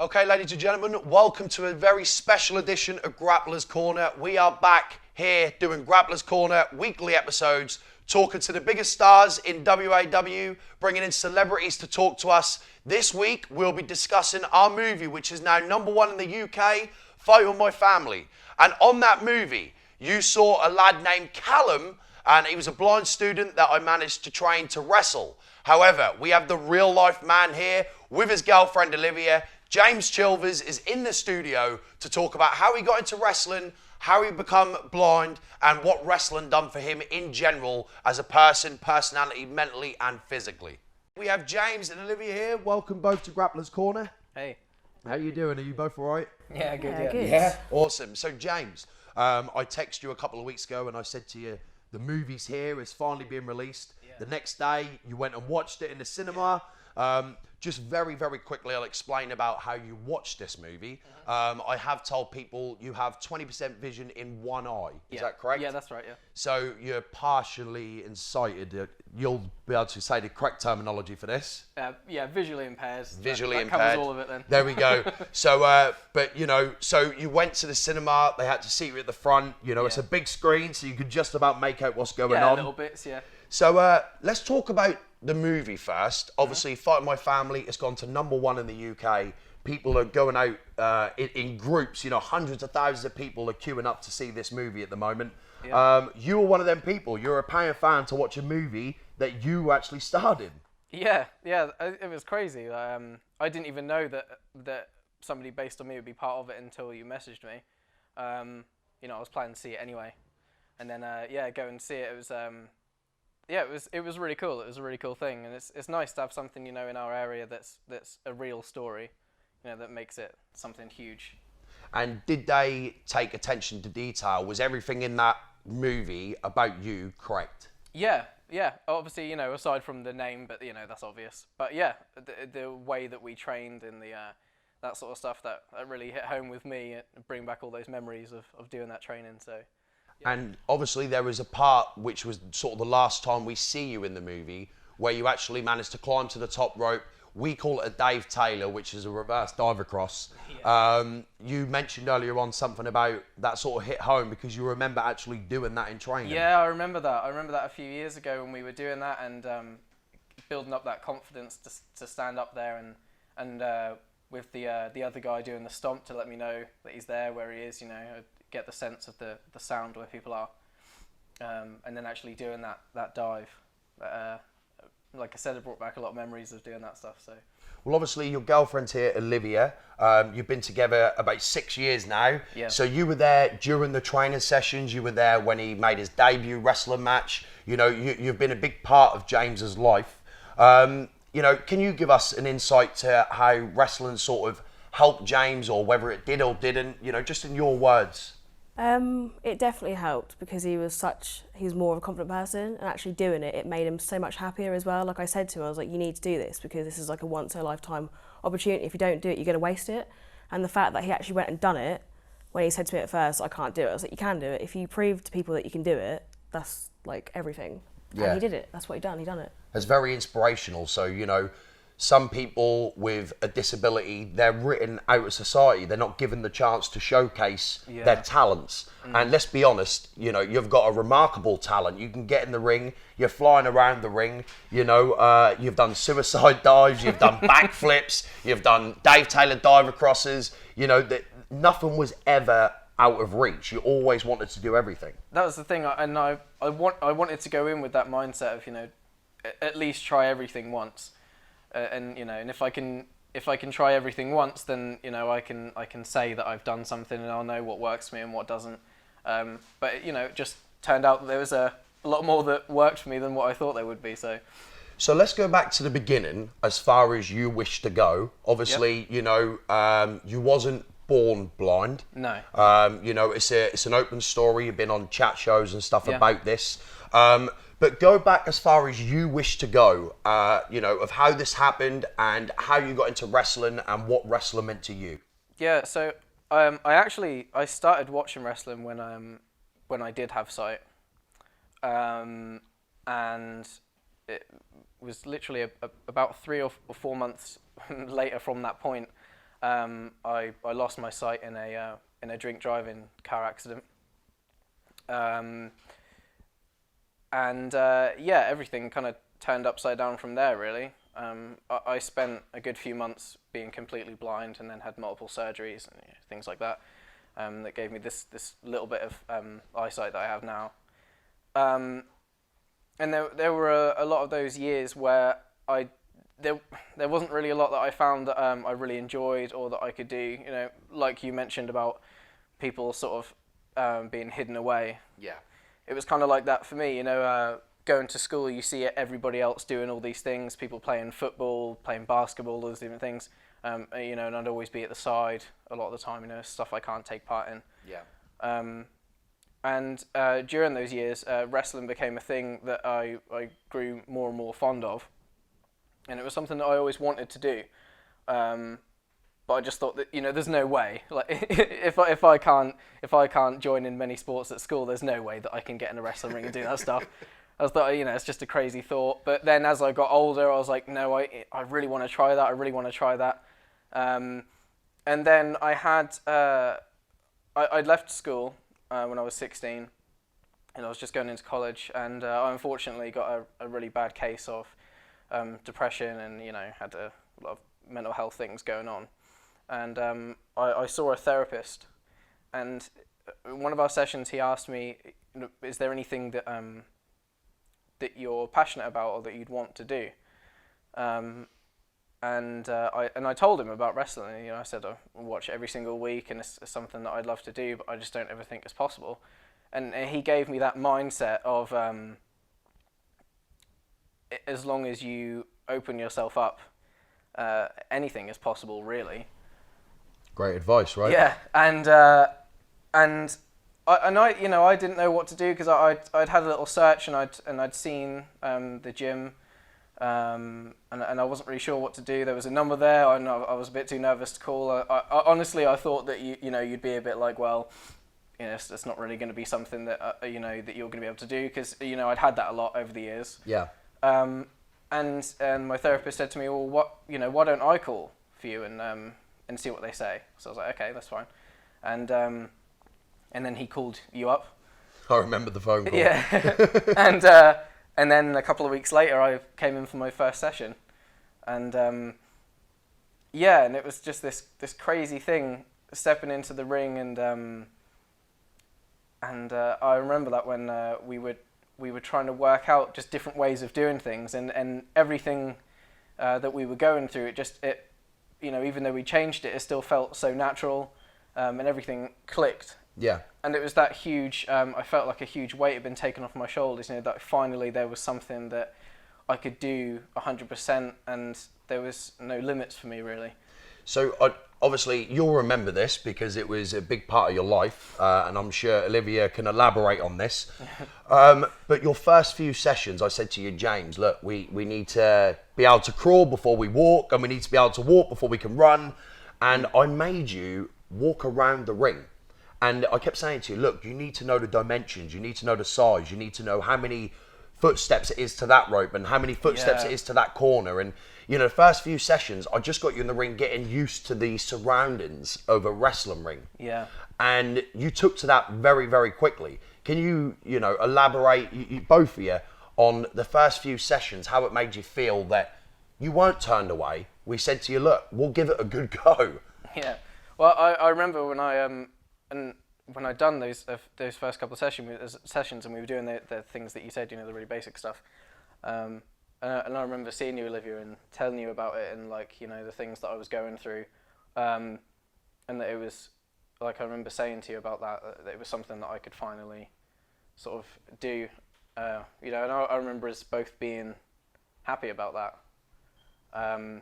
Okay, ladies and gentlemen, welcome to a very special edition of Grapplers Corner. We are back here doing Grapplers Corner weekly episodes, talking to the biggest stars in WAW, bringing in celebrities to talk to us. This week, we'll be discussing our movie, which is now #1 in the UK, Fight With My Family. And on that movie, you saw a lad named Calum, and he was a blind student that I managed to train to wrestle. However, we have the real life man here with his girlfriend Olivia. James Chilvers is in the studio to talk about how he got into wrestling, how he become blind, and what wrestling done for him in general as a person, personality, mentally and physically. We have James and Olivia here. Welcome both to Grapplers Corner. Hey. How you doing? Are you both all right? Yeah, good. Yeah, good. Yeah, awesome. So James, I texted you a couple of weeks ago and I said to you, the movie's here, it's finally been released. Yeah. The next day, you went and watched it in the cinema. Just very, very quickly, I'll explain about how you watched this movie. I have told people you have 20% vision in one eye. Is that correct? Yeah, that's right, yeah. So you're partially insighted. You'll be able to say the correct terminology for this. Yeah, visually impaired. Visually that impaired. Covers all of it then. There we go. So, but you know, so you went to the cinema. They had to seat you at the front. You know, it's a big screen, so you could just about make out what's going on. Yeah, little bits, yeah. So let's talk about the movie first. Obviously, Fight With My Family has gone to #1 in the UK. People are going out in groups. You know, hundreds of thousands of people are queuing up to see this movie at the moment. Yeah. You were one of them people. You're a paying fan to watch a movie that you actually starred in. Yeah, it was crazy. I didn't even know that somebody based on me would be part of it until you messaged me. You know, I was planning to see it anyway, and then go and see it. It was it was really cool. It was a really cool thing, and it's nice to have something, you know, in our area that's a real story, you know, that makes it something huge. And did they take attention to detail? Was everything in that movie about you correct? Yeah. Obviously, you know, aside from the name, but you know that's obvious. But yeah, the way that we trained and the that sort of stuff that really hit home with me and bring back all those memories of doing that training. So. Yeah. And obviously there was a part which was sort of the last time we see you in the movie where you actually managed to climb to the top rope. We call it a Dave Taylor, which is a reverse dive across. Yeah. You mentioned earlier on something about that sort of hit home because you remember actually doing that in training. Yeah, I remember that. I remember that a few years ago when we were doing that and building up that confidence to stand up there and with the other guy doing the stomp to let me know that he's there where he is, you know, get the sense of the sound where people are, and then actually doing that dive. Like I said, it brought back a lot of memories of doing that stuff. So. Well, obviously your girlfriend's here, Olivia. You've been together about 6 years now. Yeah. So you were there during the training sessions. You were there when he made his debut wrestling match. You know, you've been a big part of James's life. You know, can you give us an insight to how wrestling sort of helped James, or whether it did or didn't? You know, just in your words. It definitely helped because he was more of a confident person, and actually doing it made him so much happier as well. Like I said to him, I was like, you need to do this because this is like a once in a lifetime opportunity. If you don't do it, you're going to waste it. And the fact that he actually went and done it, when he said to me at first, I can't do it, I was like, you can do it. If you prove to people that you can do it, that's like everything. Yeah. And he did it. That's what he done it. It's very inspirational. So, you know, some people with a disability, they're written out of society. They're not given the chance to showcase their talents. And let's be honest, you know, you've got a remarkable talent. You can get in the ring, you're flying around the ring, you know, you've done suicide dives, you've done backflips, you've done Dave Taylor dive acrosses, you know, that nothing was ever out of reach. You always wanted to do everything. That was the thing, and I wanted to go in with that mindset of, you know, at least try everything once. And you know, and if I can try everything once, then you know I can say that I've done something, and I'll know what works for me and what doesn't. But you know, it just turned out that there was a lot more that worked for me than what I thought there would be. So let's go back to the beginning, as far as you wish to go. Obviously, you know, you wasn't born blind. No. You know, it's an open story. You've been on chat shows and stuff about this. But go back as far as you wish to go, you know, of how this happened and how you got into wrestling and what wrestling meant to you. Yeah, so I started watching wrestling when I did have sight, and it was literally about 3 or 4 months later from that point. I lost my sight in a drink driving car accident. Everything kind of turned upside down from there, really. I spent a good few months being completely blind, and then had multiple surgeries and things like that. That gave me this little bit of eyesight that I have now. And there were a lot of those years where there wasn't really a lot that I found that I really enjoyed or that I could do. Like you mentioned about people sort of being hidden away. Yeah. It was kind of like that for me. Going to school, you see everybody else doing all these things. People playing football, playing basketball, all those different things. And I'd always be at the side a lot of the time. Stuff I can't take part in. Yeah. And during those years, wrestling became a thing that I grew more and more fond of, and it was something that I always wanted to do. But I just thought that there's no way. Like if I can't join in many sports at school, there's no way that I can get in a wrestling ring and do that stuff. I thought it's just a crazy thought. But then as I got older, I was like, no, I really want to try that. I really want to try that. And then I had I'd left school when I was 16, and I was just going into college, and I unfortunately got a really bad case of depression, and had a lot of mental health things going on. And I saw a therapist, and in one of our sessions he asked me, is there anything that that you're passionate about or that you'd want to do? And I told him about wrestling. I said I watch it every single week, and it's something that I'd love to do, but I just don't ever think it's possible. And he gave me that mindset of as long as you open yourself up, anything is possible, really. Great advice, right? Yeah, and I didn't know what to do, because I'd had a little search, and I'd seen the gym. And I wasn't really sure what to do. There was a number there. I was a bit too nervous to call. I honestly, I thought that you'd be a bit like, well, it's not really going to be something that that you're going to be able to do, because I'd had that a lot over the years. Yeah. And my therapist said to me, well, why don't I call for you and see what they say? So I was like, okay, that's fine. And then he called you up. I remember the phone call. Yeah. And then a couple of weeks later, I came in for my first session, and and it was just this crazy thing, stepping into the ring, and I remember that when we were trying to work out just different ways of doing things, and everything that we were going through, it even though we changed it, it still felt so natural, and everything clicked. Yeah. And it was that huge, I felt like a huge weight had been taken off my shoulders, that finally there was something that I could do 100%, and there was no limits for me, really. So obviously you'll remember this because it was a big part of your life, and I'm sure Olivia can elaborate on this. But your first few sessions, I said to you, James, look, we need to be able to crawl before we walk, and we need to be able to walk before we can run. And I made you walk around the ring. And I kept saying to you, look, you need to know the dimensions, you need to know the size, you need to know how many footsteps it is to that rope and how many footsteps it is to that corner. And, the first few sessions, I just got you in the ring getting used to the surroundings of a wrestling ring. Yeah. And you took to that very, very quickly. Can you, elaborate, you, both of you, on the first few sessions, how it made you feel that you weren't turned away? We said to you, look, we'll give it a good go. Yeah. Well, I remember when when I'd done those first couple of sessions, and we were doing the things that you said, the really basic stuff, and I remember seeing you, Olivia, and telling you about it, and the things that I was going through, and that it was I remember saying to you about that it was something that I could finally sort of do, and I remember us both being happy about that. I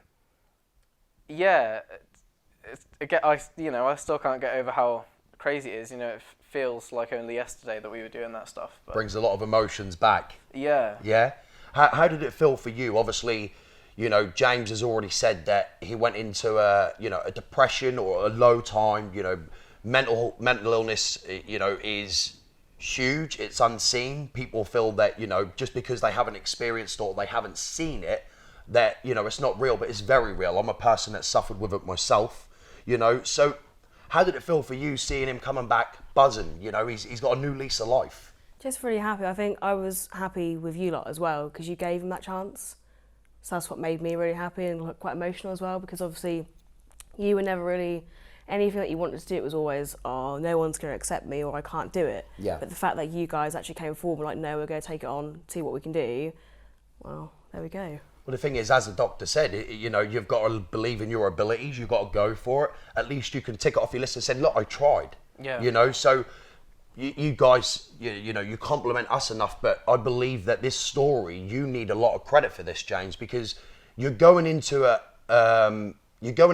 still can't get over how crazy it is. It feels like only yesterday that we were doing that stuff. But brings a lot of emotions back. Yeah. Yeah. How did it feel for you? Obviously, James has already said that he went into a depression or a low time. Mental illness, is huge. It's unseen. People feel that, just because they haven't experienced or they haven't seen it, that, it's not real, but it's very real. I'm a person that suffered with it myself. you know. So how did it feel for you seeing him coming back buzzing? You know, he's got a new lease of life. Just really happy. I think I was happy with you lot as well because you gave him that chance. So that's what made me really happy and quite emotional as well, because obviously you were never really, anything that you wanted to do, it was always, oh, no one's going to accept me or I can't do it. Yeah. But the fact that you guys actually came forward and were like, no, we're going to take it on, see what we can do, well, there we go. Well, the thing is, as the doctor said, you know, you've got to believe in your abilities. You've got to go for it. At least you can tick it off your list and say, look, I tried. Yeah. You know, so you guys, you know, you compliment us enough, but I believe that this story, you need a lot of credit for this, James, because you're going into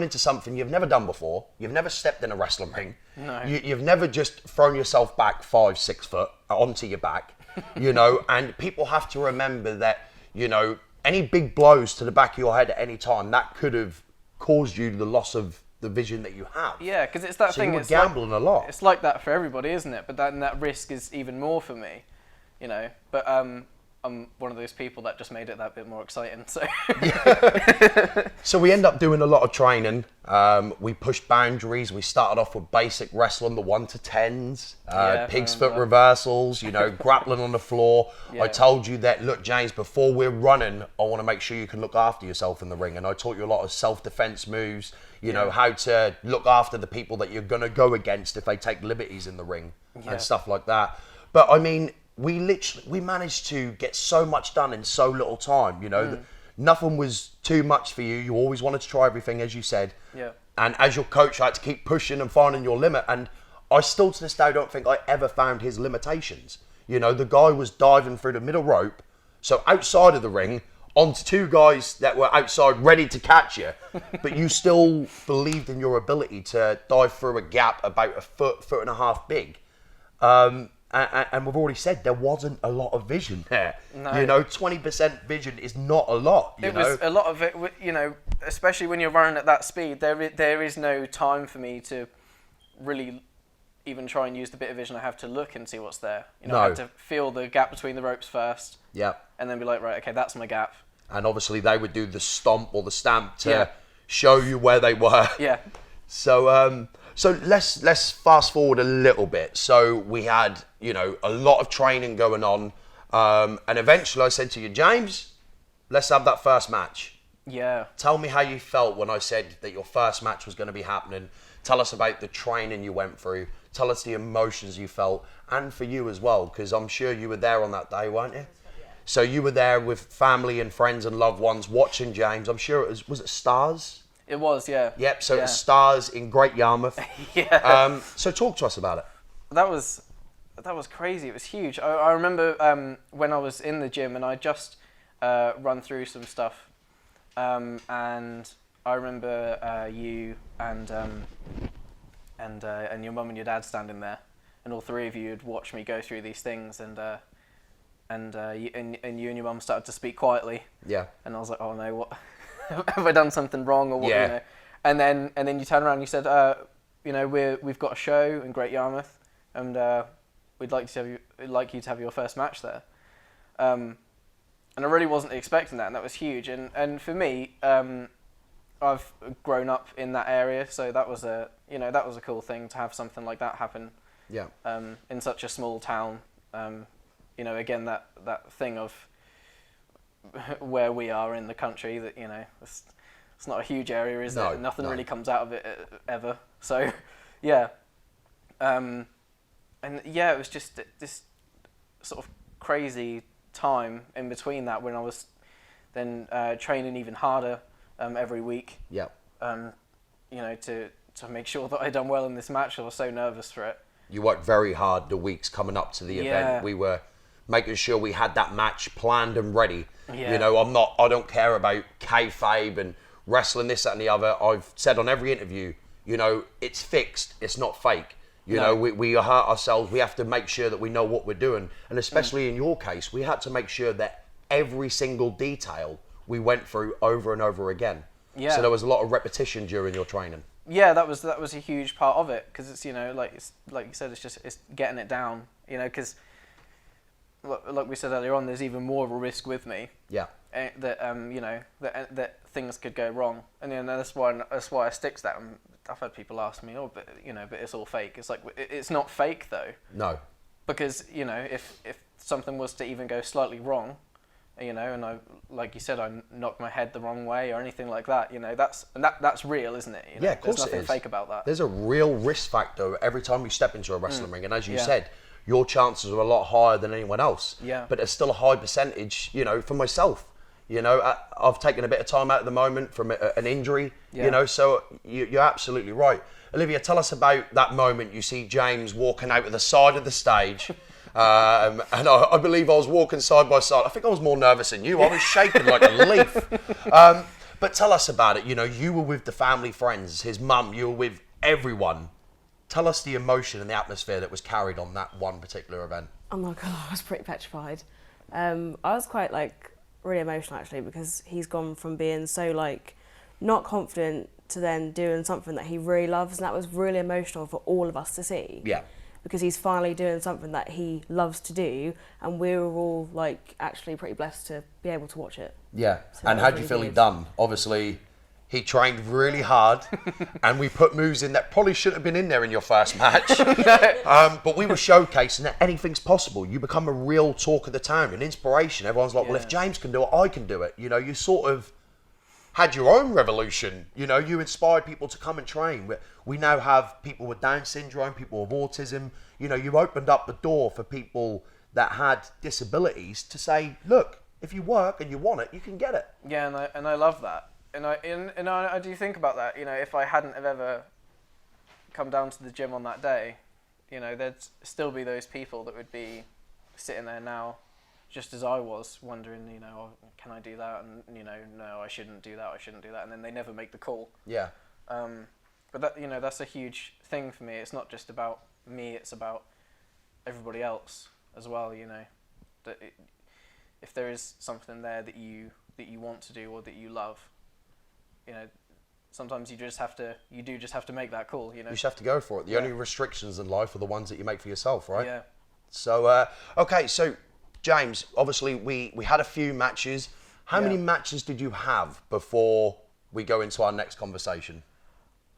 something you've never done before. You've never stepped in a wrestling ring. No. You've never just thrown yourself back 5-6 foot onto your back, you know, and people have to remember that, you know, any big blows to the back of your head at any time, that could have caused you the loss of the vision that you have. Yeah, because it's that So thing. you were It's gambling a lot. It's like that for everybody, isn't it? But that risk is even more for me, you know. But I'm one of those people that just made it that bit more exciting. So. So we end up doing a lot of training. We pushed boundaries. We started off with basic wrestling, the 1 to 10s, pig's foot reversals, you know, grappling on the floor. Yeah. I told you that, look, James, before we're running, I want to make sure you can look after yourself in the ring. And I taught you a lot of self-defense moves, you know, how to look after the people that you're going to go against if they take liberties in the ring and stuff like that. But I mean, we managed to get so much done in so little time, you know. Nothing was too much for you. You always wanted to try everything, as you said. Yeah. And as your coach, I had to keep pushing and finding your limit. And I still, to this day, don't think I ever found his limitations. You know, the guy was diving through the middle rope, so outside of the ring, onto 2 guys that were outside ready to catch you. But you still believed in your ability to dive through a gap about a foot and a half big. And we've already said there wasn't a lot of vision there. No. You know, 20% vision is not a lot. It was a lot of it, you know, especially when you're running at that speed. There is no time for me to really even try and use the bit of vision I have to look and see what's there. You know, I had to feel the gap between the ropes first. Yeah. And then be like, right, okay, that's my gap. And obviously they would do the stomp or the stamp to show you where they were. Yeah. So let's fast forward a little bit. So we had, you know, a lot of training going on, and eventually I said to you, James, let's have that first match. Yeah. Tell me how you felt when I said that your first match was going to be happening. Tell us about the training you went through. Tell us the emotions you felt, and for you as well, because I'm sure you were there on that day, weren't you? So you were there with family and friends and loved ones watching James. I'm sure it was it Stars? It was, yeah. Yep, so it was Stars in Great Yarmouth. Yeah. So talk to us about it. That was crazy. It was huge. I remember when I was in the gym and I just run through some stuff, and I remember you and your mum and your dad standing there, and all 3 of you had watched me go through these things, and you and your mum started to speak quietly. Yeah. And I was like, oh no, what? Have I done something wrong or what? Yeah. You know? And then you turned around and you said, you know, we've got a show in Great Yarmouth, and we'd like you to have your first match there. And I really wasn't expecting that, and that was huge. And for me, I've grown up in that area, so that was a cool thing to have something like that happen. Yeah. In such a small town, you know, again that thing of where we are in the country, that, you know, it's not a huge area, is it? Nothing really comes out of it ever. So, yeah. And yeah, it was just this sort of crazy time in between that when I was then training even harder every week. Yeah. You know, to make sure that I'd done well in this match. I was so nervous for it. You worked very hard the weeks coming up to the event. We were making sure we had that match planned and ready. Yeah. You know, I don't care about kayfabe and wrestling, this, that and the other. I've said on every interview, you know, it's fixed, it's not fake. You know, we hurt ourselves. We have to make sure that we know what we're doing. And especially in your case, we had to make sure that every single detail we went through over and over again. Yeah. So there was a lot of repetition during your training. Yeah, that was a huge part of it, because it's, you know, like you said, it's getting it down. You know, because like we said earlier on, there's even more of a risk with me. Yeah. That you know, that things could go wrong, and you know, that's why I stick to that. I've had people ask me, oh, but it's all fake. It's like it's not fake though. No. Because if something was to even go slightly wrong, and I, like you said, I knocked my head the wrong way or anything like that, that's real, isn't it? Yeah, of course There's nothing it is. fake about that. There's a real risk factor every time you step into a wrestling ring, and as you said, your chances are a lot higher than anyone else. Yeah. But there's still a high percentage, for myself. I've taken a bit of time out at the moment from an injury, so you're absolutely right. Olivia, tell us about that moment you see James walking out to the side of the stage. And I believe I was walking side by side. I think I was more nervous than you. I was shaking like a leaf. But tell us about it. You were with the family, friends, his mum, you were with everyone. Tell us the emotion and the atmosphere that was carried on that one particular event. Oh my God, I was pretty petrified. I was quite really emotional actually, because he's gone from being so not confident to then doing something that he really loves, and that was really emotional for all of us to see. Yeah. Because he's finally doing something that he loves to do, and we were all actually pretty blessed to be able to watch it. Yeah. So And that how was do you really feel he good. done? Obviously, he trained really hard, and we put moves in that probably shouldn't have been in there in your first match. But we were showcasing that anything's possible. You become a real talk of the town, an inspiration. Everyone's like, well, if James can do it, I can do it. You sort of had your own revolution. You inspired people to come and train. We now have people with Down syndrome, people with autism. You opened up the door for people that had disabilities to say, look, if you work and you want it, you can get it. Yeah, and I love that. And I do think about that. If I hadn't have ever come down to the gym on that day, there'd still be those people that would be sitting there now, just as I was, wondering, oh, can I do that? And no, I shouldn't do that. I shouldn't do that. And then they never make the call. Yeah. But that that's a huge thing for me. It's not just about me. It's about everybody else as well. That if there is something there that you want to do or that you love, sometimes you do just have to make that call. You just have to go for it. The only restrictions in life are the ones that you make for yourself, right? Yeah. So, okay, so James, obviously we had a few matches. How many matches did you have before we go into our next conversation?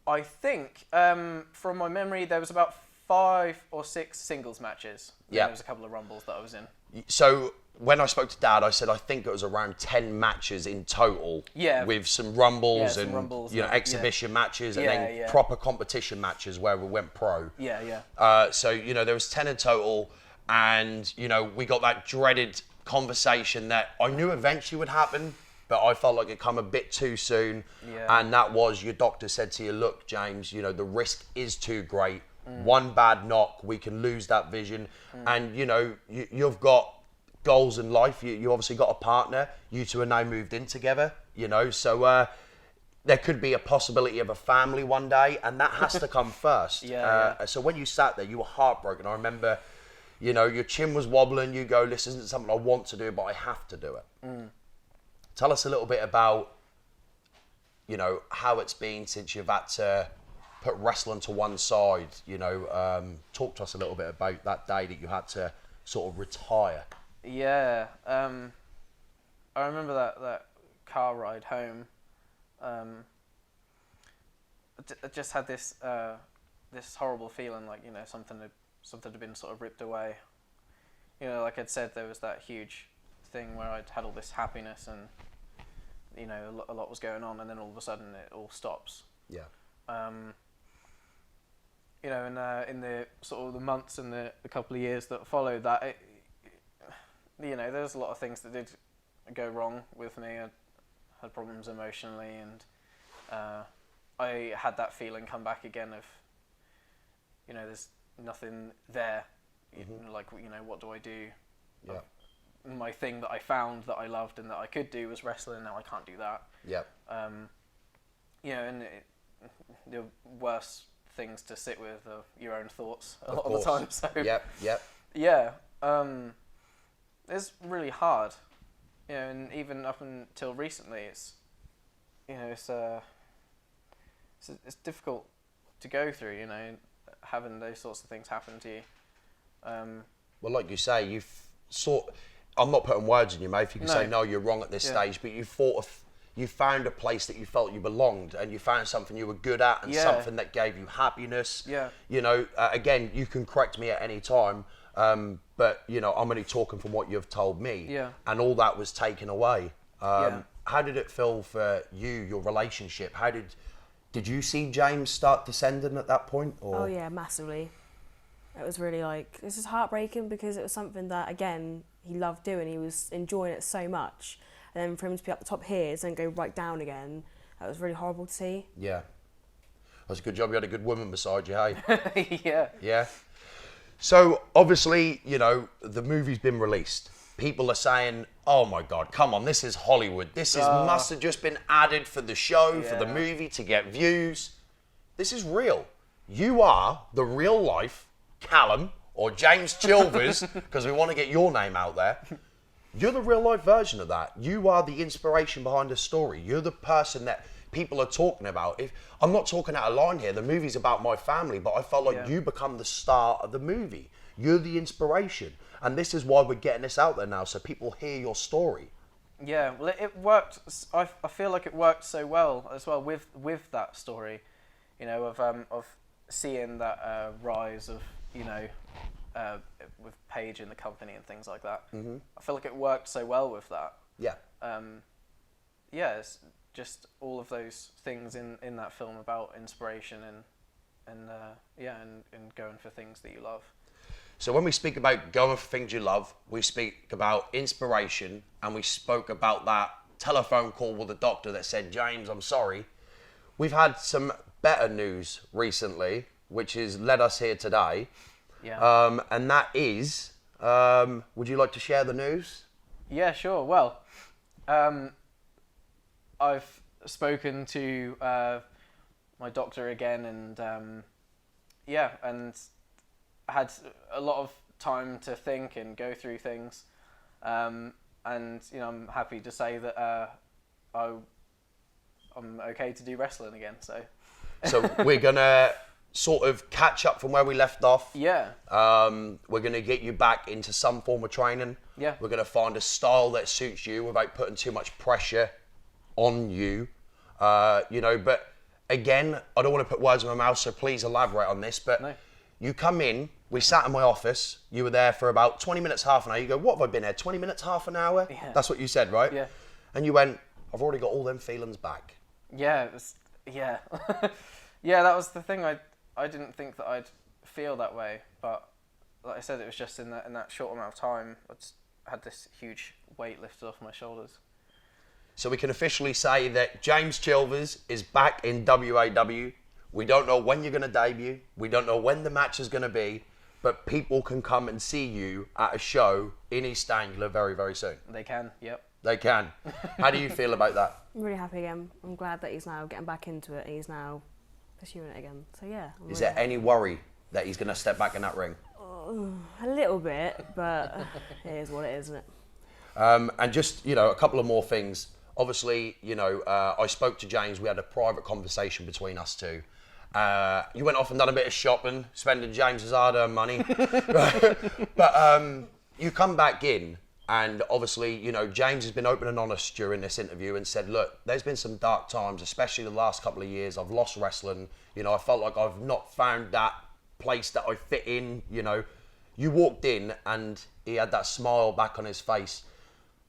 I think, from my memory, there was about 5 or 6 singles matches. Yeah. There was a couple of rumbles that I was in. So when I spoke to Dad, I said I think it was around 10 matches in total. Yeah. With some rumbles some and rumbles exhibition matches and then Yeah. proper competition matches where we went pro. Yeah. So there was 10 in total, and we got that dreaded conversation that I knew eventually would happen, but I felt like it come a bit too soon. Yeah. And that was, your doctor said to you, look, James, the risk is too great. One bad knock, we can lose that vision. And you've got goals in life. You obviously got a partner. You two are now moved in together. So there could be a possibility of a family one day, and that has to come first. So when you sat there, you were heartbroken. I remember, your chin was wobbling. You go, this isn't something I want to do, but I have to do it. Tell us a little bit about, how it's been since you've had to put wrestling to one side. Talk to us a little bit about that day that you had to sort of retire. Yeah. I remember that car ride home. I just had this horrible feeling like something had been sort of ripped away. Like I'd said, there was that huge thing where I'd had all this happiness and a lot was going on, and then all of a sudden it all stops. Yeah. In the sort of the months and the couple of years that followed that, there was a lot of things that did go wrong with me. I had problems emotionally, and I had that feeling come back again of, there's nothing there. What do I do? Yeah. My thing that I found that I loved and that I could do was wrestling. Now I can't do that. Yeah. And the worst things to sit with are your own thoughts a Of lot course. of the time. So Yep. yeah, it's really hard. And even up until recently, it's difficult to go through. Having those sorts of things happen to you. Well, like you say, you've I'm not putting words in your mouth. You can say, no, you're wrong at this stage, but you you found a place that you felt you belonged, and you found something you were good at, and something that gave you happiness. Yeah. You know, again, you can correct me at any time, but you know, I'm only talking from what you've told me. Yeah. And all that was taken away. How did it feel for you, your relationship? Did you see James start descending at that point? Or? Oh yeah, massively. It was really like, this is heartbreaking because it was something that, again, he loved doing. He was enjoying it so much. And then for him to be up the top here and then go right down again, that was really horrible to see. Yeah. It was a good job you had a good woman beside you, hey? Yeah. Yeah. So, obviously, you know, the movie's been released. People are saying, oh my God, come on, this is Hollywood. This must have just been added for the show, for the movie, to get views. This is real. You are the real life Calum, or James Chilvers, because we want to get your name out there. You're the real life version of that. You are the inspiration behind the story. You're the person that people are talking about. I'm not talking out of line here. The movie's about my family, but I felt like you become the star of the movie. You're the inspiration. And this is why we're getting this out there now, so people hear your story. Yeah, well, it worked. I feel like it worked so well as well with that story, you know, of seeing that rise of, you know, with Paige in the company and things like that. Mm-hmm. I feel like it worked so well with that. Yeah. Yeah, it's just all of those things in that film about inspiration and going for things that you love. So when we speak about going for things you love, we speak about inspiration, and we spoke about that telephone call with the doctor that said, James, I'm sorry. We've had some better news recently, which has led us here today. Yeah. And that is, would you like to share the news? Yeah, sure. Well, I've spoken to my doctor again, and and had a lot of time to think and go through things, and you know, I'm happy to say that I'm okay to do wrestling again. So we're gonna sort of catch up from where we left off. Yeah. We're gonna get you back into some form of training. Yeah. We're gonna find a style that suits you without putting too much pressure on you. You know, but again, I don't want to put words in my mouth, so please elaborate on this. But No. You come in, we sat in my office, you were there for about 20 minutes, half an hour. You go, what have I been here, 20 minutes, half an hour? Yeah. That's what you said, right? Yeah. And you went, I've already got all them feelings back. Yeah, yeah. Yeah, that was the thing. I didn't think that I'd feel that way, but like I said, it was just in that short amount of time, I just had this huge weight lifted off my shoulders. So we can officially say that James Chilvers is back in WAW. We don't know when you're going to debut. We don't know when the match is going to be, but people can come and see you at a show in East Anglia very, very soon. They can, yep. They can. How do you feel about that? I'm really happy again. I'm glad that he's now getting back into it and he's now pursuing it again. So yeah. Is there any worry that he's going to step back in that ring? A little bit, but it is what it is, isn't it? And just, you know, a couple of more things. Obviously, you know, I spoke to James. We had a private conversation between us two. You went off and done a bit of shopping, spending James's hard-earned money. But you come back in, and obviously, you know, James has been open and honest during this interview and said, look, there's been some dark times, especially the last couple of years. I've lost wrestling. You know, I felt like I've not found that place that I fit in, you know. You walked in and he had that smile back on his face.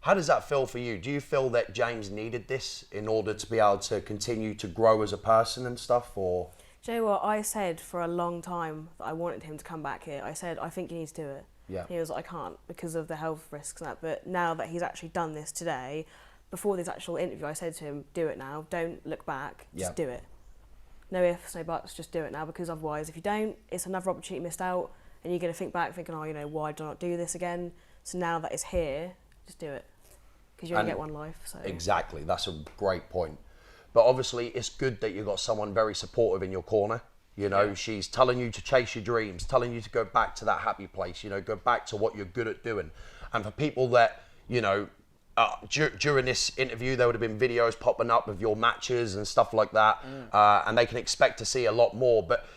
How does that feel for you? Do you feel that James needed this in order to be able to continue to grow as a person and stuff, or...? Do you know what? I said for a long time that I wanted him to come back here. I said, I think you need to do it. Yeah. He was like, I can't because of the health risks and that. But now that he's actually done this today, before this actual interview, I said to him, do it now. Don't look back. Just do it. No ifs, no buts, just do it now, because otherwise, if you don't, it's another opportunity missed out, and you're going to think back thinking, oh, you know, why do I not do this again? So now that it's here, just do it. Because you only get one life. So. Exactly. That's a great point. But obviously, it's good that you've got someone very supportive in your corner. You know, she's telling you to chase your dreams, telling you to go back to that happy place, you know, go back to what you're good at doing. And for people that, you know, during this interview, there would have been videos popping up of your matches and stuff like that. And they can expect to see a lot more. But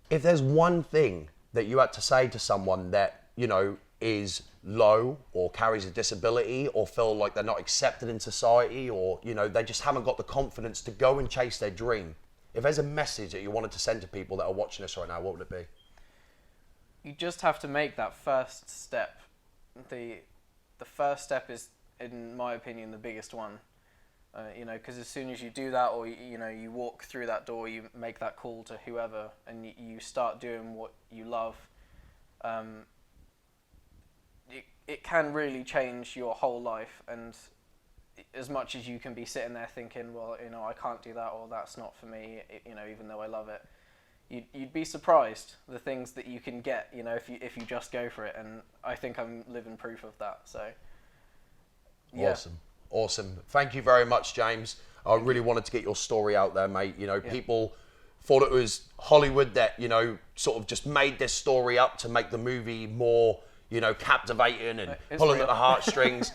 if there's one thing that you had to say to someone that, you know, is low or carries a disability or feel like they're not accepted in society, or, you know, they just haven't got the confidence to go and chase their dream. If there's a message that you wanted to send to people that are watching this right now, what would it be? You just have to make that first step. The first step is, in my opinion, the biggest one. You know, because as soon as you do that, or you know, you walk through that door, you make that call to whoever, and you start doing what you love. It can really change your whole life. And as much as you can be sitting there thinking, well, you know, I can't do that, or that's not for me, you know, even though I love it, you'd be surprised the things that you can get, you know, if you just go for it. And I think I'm living proof of that. So yeah. Awesome. Thank you very much, James. I really wanted to get your story out there, mate. You know, people thought it was Hollywood that, you know, sort of just made this story up to make the movie more, you know, captivating and pulling at the heartstrings.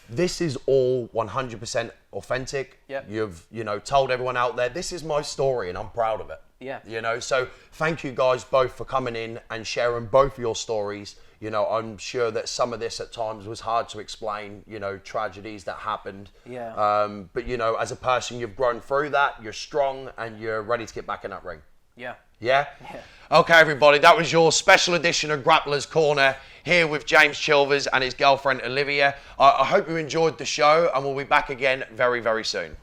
This is all 100% authentic. Yeah. You've, you know, told everyone out there, this is my story and I'm proud of it. Yeah. You know, so thank you guys both for coming in and sharing both your stories. You know, I'm sure that some of this at times was hard to explain, you know, tragedies that happened. Yeah. But, you know, as a person, you've grown through that, you're strong and you're ready to get back in that ring. Yeah. Yeah? Yeah. Okay, everybody, that was your special edition of Grapplers Corner here with James Chilvers and his girlfriend, Olivia. I hope you enjoyed the show, and we'll be back again very, very soon.